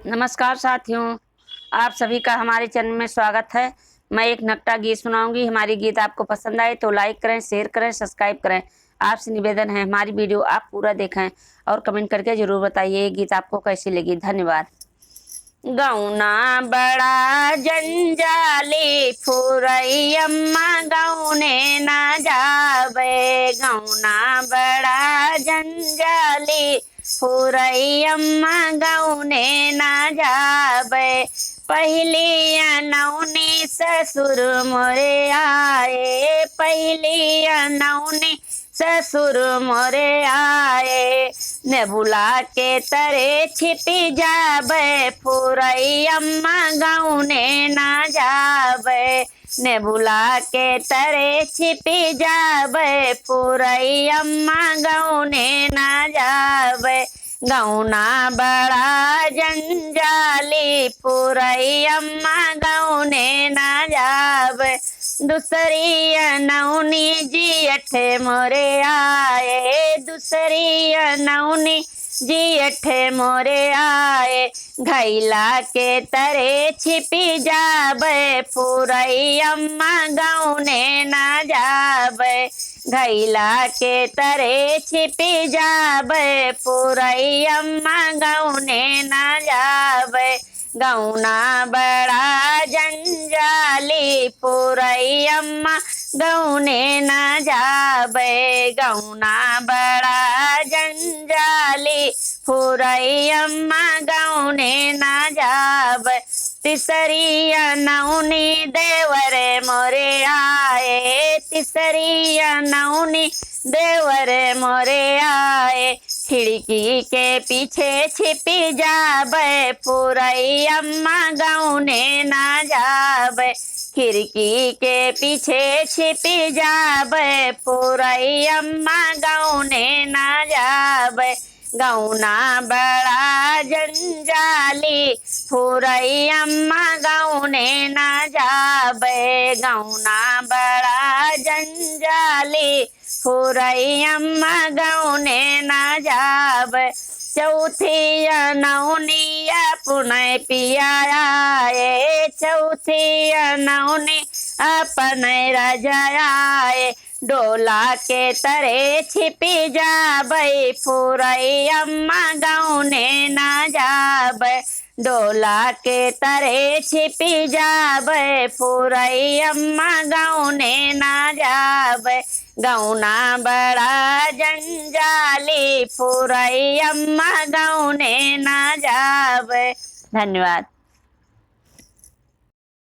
नमस्कार साथियों, आप सभी का हमारे चैनल में स्वागत है। मैं एक नकटा गीत सुनाऊंगी। हमारी गीत आपको पसंद आए तो लाइक करें, शेयर करें, सब्सक्राइब करें। आपसे निवेदन है हमारी वीडियो आप पूरा देखें और कमेंट करके जरूर बताइए ये गीत आपको कैसी लगी। धन्यवाद। गौना बड़ा जंजाली फुरैयम्मा गौने ना जावे। गौना बड़ा जंजाली फुरैयम्मा गौने ना जावे। पहली अनौनी ससुर मोरे आए। पहली अनौनी ससुर मोरे आए। ने बुला के तरे छिपी जाबे फुरैयम्मा गौने ना जाबे। ने बुला के तरे छिपी जाबे फुरैयम्मा गौने ना जाबे। गौना बड़ा जंजाली फुरैयम्मा गौने ना जाबे। दूसरी अनौनी जियठ मोरे आए। दूसरी अनौनी जियठ मोरे आए। घैला के तरे छिपी जाबे फुरैयम्मा गौने ना जाबे। घैला के तरे छिपी जाबे फुरैयम्मा गौने ना जाबे। गौना बड़ा जंजाली फुरैयम्मा गौने ना जाबे। गौना बड़ा जंजाली फुरैयम्मा गौने ना जाबे। तीसरी अनौनी देवरे मोरे आए। तीसरी अनौनी देवरे मोरे आए। खिड़की के पीछे छिपी जाबे फुरैयम्मा गौने ना जाबे। खिड़की के पीछे छिपी जाबे फुरैयम्मा गौने ना जाबे। गौना बड़ा जंजाली फुरैयम्मा गौने ना जाबे। गौना बड़ा जंजाली फुरैयम्मा गौने ना जाबे। चौथी अनौनी अपने पिया आए। चौथी अनौनी अपने राजा आए। डोला के तरे छिपी जाबे फुरैयम्मा गौने ना जाबे। डोला के तरे छिपी जाबे फुरैयम्मा गौने ना जाबे। गौना बड़ा जंजाली फुरैयम्मा गौने ना जाबे। धन्यवाद।